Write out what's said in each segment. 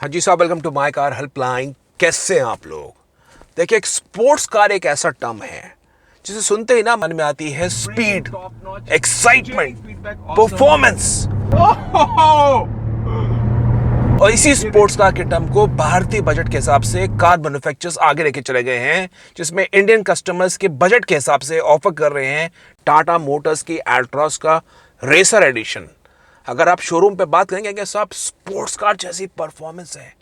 हाँ जी साहब, welcome to my car helpline. कैसे हैं आप लोग? देखिए, एक स्पोर्ट्स कार एक ऐसा टर्म है जिसे सुनते ही ना मन में आती है स्पीड, एक्साइटमेंट, परफॉर्मेंस। और इसी स्पोर्ट्स कार के टर्म को भारतीय बजट के हिसाब से कार मैन्युफैक्चरर्स आगे लेके चले गए हैं, जिसमें इंडियन कस्टमर्स के बजट के हिसाब से ऑफर कर रहे हैं टाटा मोटर्स की एल्ट्रॉस का रेसर एडिशन। अगर आप शोरूम पे बात करेंगे कि साहब स्पोर्ट्स कार जैसी परफॉर्मेंस है,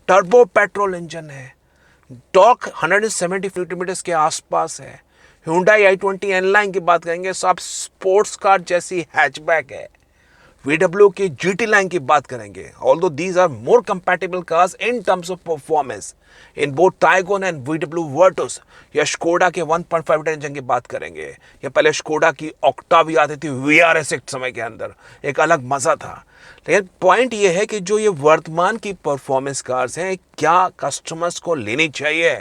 टर्बो पेट्रोल इंजन है, टॉर्क 170 किलोमीटर के आसपास है, Hyundai i20 एन लाइन की बात करेंगे साहब स्पोर्ट्स कार जैसी हैचबैक है, VW की GT लाइन की बात करेंगे, although these are more compatible cars in terms of performance in both Taigun and VW Virtus, या स्कोडा के 1.5 लीटर इंजन की बात करेंगे, या पहले स्कोडा की ऑक्टाविया आती थी VRS एक समय के अंदर, एक अलग मजा था। लेकिन पॉइंट ये है कि जो ये वर्तमान की परफॉर्मेंस कार्स हैं, क्या कस्टमर्स को लेनी चाहिए?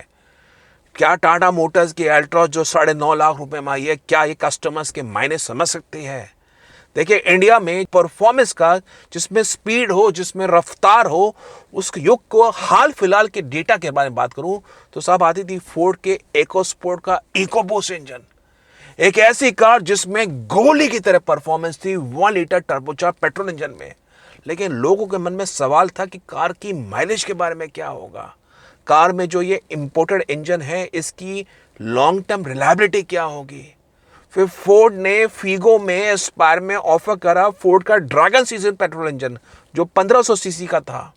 क्या टाटा मोटर्स की एल्ट्रॉस जो 9.5 लाख रुपए में आई है, क्या ये कस्टमर्स के मायने समझ सकती है? देखिए, इंडिया में परफॉर्मेंस कार जिसमें स्पीड हो, जिसमें रफ्तार हो, उस युग को हाल फिलहाल के डेटा के बारे में बात करूं तो साहब आती थी फोर्ड के इकोस्पोर्ट का इकोबूस्ट इंजन, एक ऐसी कार जिसमें गोली की तरह परफॉर्मेंस थी 1 लीटर टर्बोचार्ज पेट्रोल इंजन में। लेकिन लोगों के मन में सवाल था कि कार की माइलेज के बारे में क्या होगा, कार में जो ये इंपोर्टेड इंजन है इसकी लॉन्ग टर्म रिलायबिलिटी क्या होगी। फिर फोर्ड ने फीगो में एस्पायर में ऑफर करा फोर्ड का ड्रैगन सीजन पेट्रोल इंजन जो 1500 सीसी का था,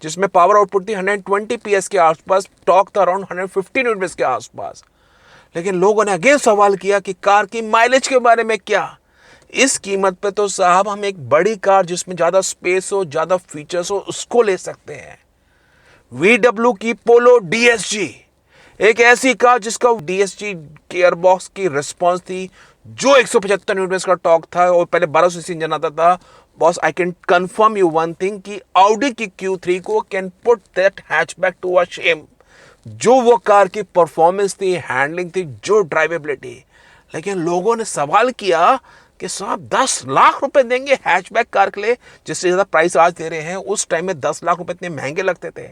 जिसमें पावर आउटपुट थी 120 पीएस के आसपास, टॉर्क था अराउंड 150 न्यूटन के आसपास। लेकिन लोगों ने अगेन सवाल किया कि कार की माइलेज के बारे में क्या। इस कीमत पे तो साहब हम एक बड़ी कार जिसमें ज्यादा स्पेस हो, ज्यादा फीचर्स हो, उसको ले सकते हैं। VW की पोलो DSG, एक ऐसी कार जिसका DSG गियरबॉक्स की रिस्पांस थी जो 175 न्यूटन का टॉर्क था और पहले 1200 सीसी इंजन आता था। Boss, I can confirm you one thing कि Audi की Q3 को can put that hatchback to a shame. जो वो कार की परफॉर्मेंस थी, हैंडलिंग थी, जो ड्राइवेबिलिटी। लेकिन लोगों ने सवाल किया कि साहब 10 लाख रुपए देंगे हैचबैक कार के लिए, जिससे ज्यादा प्राइस आज दे रहे हैं, उस टाइम में 10 लाख रुपए इतने महंगे लगते थे।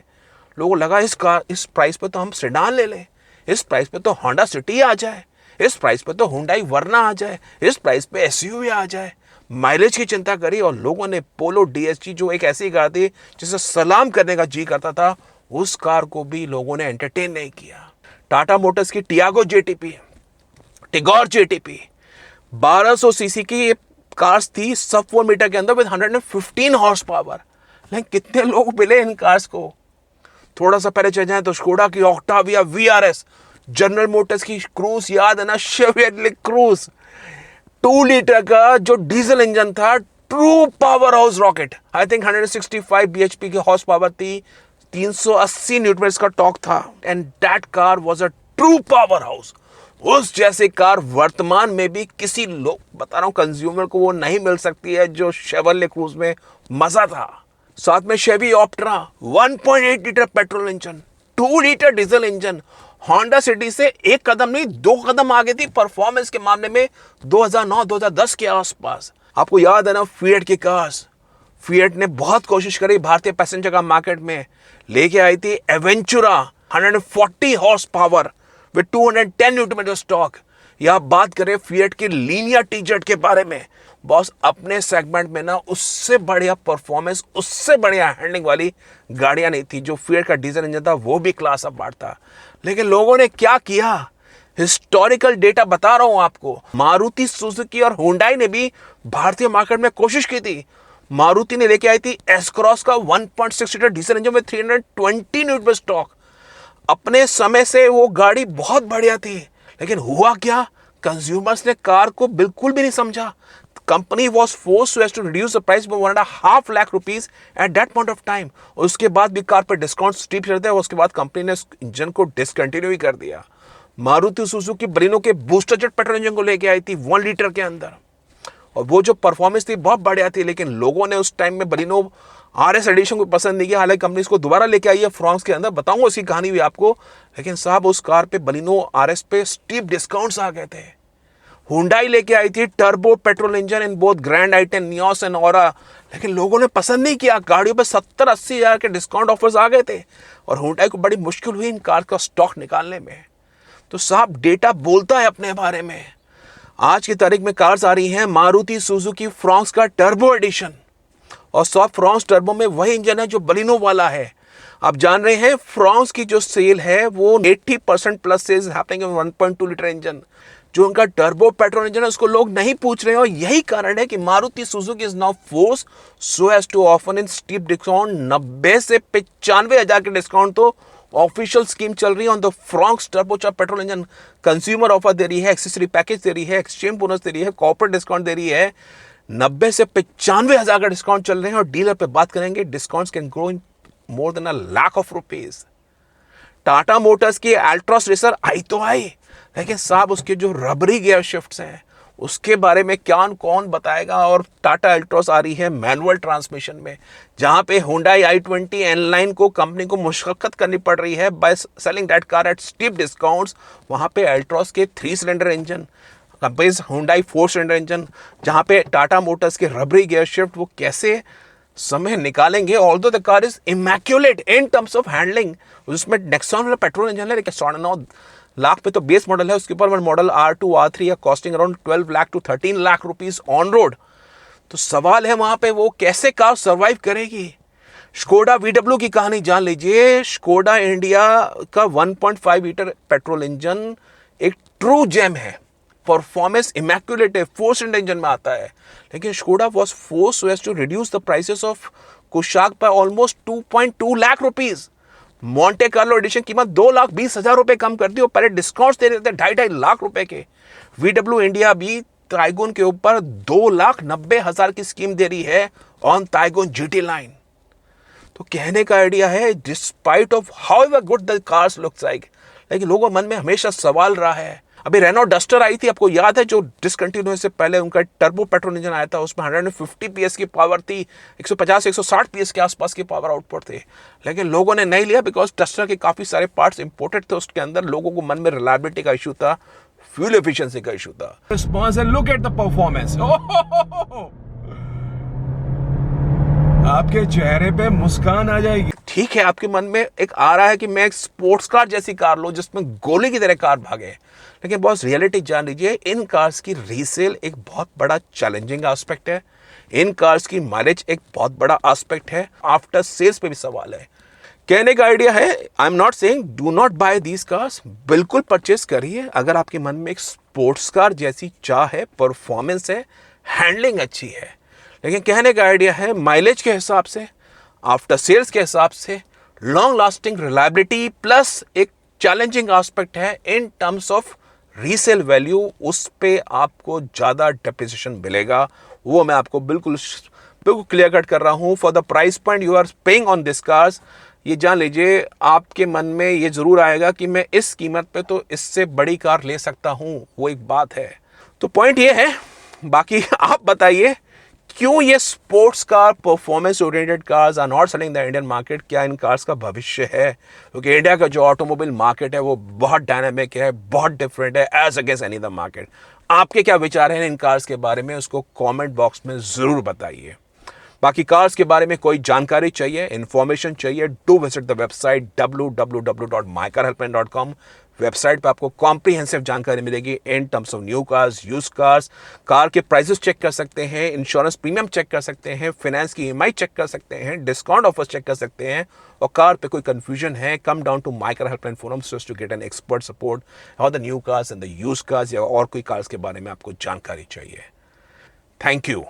लोगों को लगा इस प्राइस पे तो हम सेडान ले लें, इस प्राइस पे तो होंडा सिटी आ जाए, इस प्राइस पे तो हुंडई वर्ना आ जाए, इस प्राइस पे SUV आ जाए। माइलेज की चिंता करी और लोगों ने पोलो DSG, जो एक ऐसी कार थी जिसे सलाम करने का जी करता था, उस कार को भी लोगों ने एंटरटेन नहीं किया। टाटा मोटर्स की Tiago JTP, Tigor JTP 1200 CC की कार्स थी, सब 4 मीटर के अंदर विद 115 हॉर्स पावर। लेकिन कितने लोग मिले इन कार्स को? थोड़ा सा पहले चले जाए तो स्कोडा की ऑक्टाविया VRS, जनरल मोटर्स की क्रूज, याद है ना, शेवरलेट क्रूज, 2 लीटर का जो डीजल इंजन था, true power house rocket, I think 165 bhp की हॉर्स पावर थी, 380 न्यूटन का टॉर्क था, and that car was a true power house. उस जैसी कार वर्तमान में भी किसी लोग, बता रहा हूं, कंज्यूमर को वो नहीं मिल सकती है जो शेवरलेट क्रूज में मजा था। साथ में Chevy Optra 1.8 litre petrol engine, 2 litre diesel engine, Honda City से एक कदम नहीं 2 कदम आगे थी परफॉर्मेंस के मामले में 2009-2010 के आसपास। आपको याद है ना फिएट की कार्स? फिएट ने बहुत कोशिश करी भारतीय पैसेंजर का मार्केट में, लेके आई थी Aventura 140 horse power with 210 newton meter torque. या बात करें फिएट की लीनिया TZ के बारे में, बॉस अपने सेगमेंट में ना उससे बढ़िया परफॉर्मेंस, उससे बढ़िया हैंडलिंग वाली गाड़ियां नहीं थी। जो फिएट का डीजल इंजन था वो भी क्लास अपार्ट था। लेकिन लोगों ने क्या किया? हिस्टोरिकल डेटा बता रहा हूं आपको, मारुति सुजुकी और हुंडई ने भी भारतीय मार्केट में कोशिश की थी। मारुति ने लेके आई थी एस क्रॉस का 1.6 लीटर डीजल इंजन में 320 न्यूटन टॉर्क। अपने समय से वो गाड़ी बहुत बढ़िया थी, लेकिन हुआ क्या? कंज्यूमर्स ने कार को बिल्कुल भी नहीं समझा। Company was forced to reduce the price by 1.5 lakh rupees at that point of time. उसके बाद भी कार पर डिस्काउंट स्टीप चलते हैं, उसके बाद कंपनी ने इंजन को डिसकंटिन्यू ही कर दिया। मारुति सुजुकी बलिनो के बूस्टर जेट पेट्रोल इंजन को लेके आई थी 1 लीटर के अंदर, और वो जो परफॉर्मेंस थी बहुत बढ़िया थी। लेकिन लोगों ने उस टाइम में बलिनो RS एडिशन को पसंद नहीं किया। हालांकि कंपनी इसको दोबारा लेके आई है फ्रांस के अंदर, बताऊंगा उसकी कहानी भी आपको। लेकिन साहब उस कार पे बलिनो RS पे स्टीप डिस्काउंट्स आ गए थे। हुंडई लेके आई थी turbo petrol engine in both grand i10 Nios and aura, लेकिन लोगों ने पसंद नहीं किया। गाड़ियों पे 70-80 हज़ार के डिस्काउंट ऑफर्स आ गए थे और हुंडई को बड़ी मुश्किल हुई इन कार का स्टॉक निकालने में। तो साहब डेटा बोलता है अपने बारे में। आज की तारीख में कार्स आ रही हैं मारुति सुजुकी फ्रॉन्क्स का टर्बो एडिशन, और सब फ्रॉन्क्स टर्बो में वही इंजन है जो बलिनो वाला है। आप जान रहे हैं फ्रॉन्क्स की जो सेल है वो 80% प्लस सेल्स हैपनिंग है 1.2 लीटर इंजन। जो उनका टर्बो पेट्रोल इंजन है उसको लोग नहीं पूछ रहे हैं, और यही कारण है कि Maruti Suzuki is now force so as to offer in steep discount 90 से 95 हज़ार के डिस्काउंट तो ऑफिशियल स्कीम चल रही है on the Fronx turbo petrol engine. Consumer offer दे रही है, एक्सेसरी पैकेज दे रही है, एक्सचेंज बोनस दे रही है, कॉर्पोरेट डिस्काउंट दे रही है। 90 से 95 हज़ार का डिस्काउंट चल रहे हैं, और डीलर पे बात करेंगे discounts can grow in more than ₹1 lakh. Tata Motors की अल्ट्रॉस रेसर आई तो आई, लेकिन साहब उसके जो रबरी गियर शिफ्ट्स हैं उसके बारे में क्या कौन बताएगा। और टाटा अल्ट्रॉस आ रही है मैनुअल ट्रांसमिशन में, जहां पे हुंडई i20 N-Line को कंपनी को मुशक्कत करनी पड़ रही है by selling that car eight steep discounts. वहां पे अल्ट्रॉस के 3 cylinder engine compare Hyundai 4 cylinder engine, जहां पे टाटा मोटर्स के रबरी गियर शिफ्ट वो कैसे समय निकालेंगे। Although the car is immaculate in terms of handling. उसमें नेक्सॉन वाला पेट्रोल इंजन है, लेकिन 9.5 लाख पे तो बेस मॉडल है, उसके ऊपर मॉडल R2 R3 या costing around 12 lakh to 13 lakh rupees on road. तो सवाल है वहां पे वो कैसे कार सर्वाइव करेगी। स्कोडा VW की कहानी जान लीजिए। स्कोडा इंडिया का 1.5 लीटर पेट्रोल इंजन एक ट्रू जेम है, परफॉर्मेंस इमैक्युलेट है, 4 सिलेंडर इंजन में आता है। लेकिन Skoda was forced so as to reduce the prices of Kushaq by almost 2.2 lakh rupees. Monte Carlo addition कीमत 2,20,000 रुपए कम कर दी, और पहले डिस्काउंट्स दे रहे थे 2.5 लाख रुपए के। VW इंडिया भी टाइगोन के ऊपर 2,90,000 की स्कीम दे रही है ऑन टाइगोन GT लाइन। तो कहने का आइडिया है despite of how ever good the cars looks like, लेकिन लोगों मन में हमेशा सवाल रहा है। अभी रेनो डस्टर आई थी, आपको याद है, जो डिसकंटिन्यू से पहले उनका टर्बो पेट्रोल इंजन आया था, उसमें 150 PS की पावर थी, 150-160 PS के आसपास की पावर आउटपुट थे। लेकिन लोगों ने नहीं लिया बिकॉज डस्टर के काफ़ी सारे पार्ट्स इंपोर्टेड थे। उसके अंदर लोगों को मन में रिलायबिलिटी का इशू था, फ्यूल एफिशिएंसी का इशू था। Response and look at the performance. आपके चेहरे पे मुस्कान आ जाएगी। ठीक है, आपके मन में एक आ रहा है कि मैं एक स्पोर्ट्स कार जैसी कार लूं जिसमें गोली की तरह कार भागे, लेकिन बॉस रियलिटी जान लीजिए, इन कार्स की रीसेल एक बहुत बड़ा चैलेंजिंग एस्पेक्ट है। इन कार्स की माइलेज एक बहुत बड़ा एस्पेक्ट है। आफ्टर सेल्स पे भी सवाल है। कहने का आइडिया है, I am not saying do not buy these cars, बिल्कुल परचेस करिए अगर आपके मन में एक स्पोर्ट्स कार जैसी चाह है, परफॉर्मेंस है, हैंडलिंग अच्छी है। लेकिन कहने का आइडिया है माइलेज के हिसाब से, आफ्टर सेल्स के हिसाब से, लॉन्ग लास्टिंग रिलायबिलिटी प्लस एक चैलेंजिंग एस्पेक्ट है इन टर्म्स ऑफ रीसेल वैल्यू, उस पे आपको ज़्यादा डेप्रिसिएशन मिलेगा। वो मैं आपको बिल्कुल क्लियर कट कर रहा हूँ। For the price point you are paying on this cars, ये जान लीजिए आपके मन में ये ज़रूर आएगा कि मैं इस कीमत पे तो इससे बड़ी कार ले सकता हूँ, वो एक बात है। तो पॉइंट ये है, बाकी आप बताइए क्यों ये sports car, performance oriented cars are not selling the Indian market. क्या इन कार्स का भविष्य है? क्योंकि इंडिया का जो ऑटोमोबाइल मार्केट है वो बहुत डायनामिक है, बहुत डिफरेंट है as against any other market. आपके क्या विचार हैं इन कार्स के बारे में, उसको कमेंट बॉक्स में ज़रूर बताइए। बाकी कार्स के बारे में कोई जानकारी चाहिए, इंफॉर्मेशन चाहिए, do visit the website www.mycarhelpline.com। Website पे आपको कॉम्प्रिहेंसिव जानकारी मिलेगी इन terms of new cars, use cars. Car के प्राइसेस चेक कर सकते हैं, इंश्योरेंस प्रीमियम चेक कर सकते हैं, फाइनेंस की EMI चेक कर सकते हैं, डिस्काउंट ऑफर्स चेक कर सकते हैं। और कार पे कोई कंफ्यूजन है, come down to my car helpline forum to get an expert support और the new cars and the used cars, या और कोई कार्स के बारे में आपको जानकारी चाहिए। Thank you.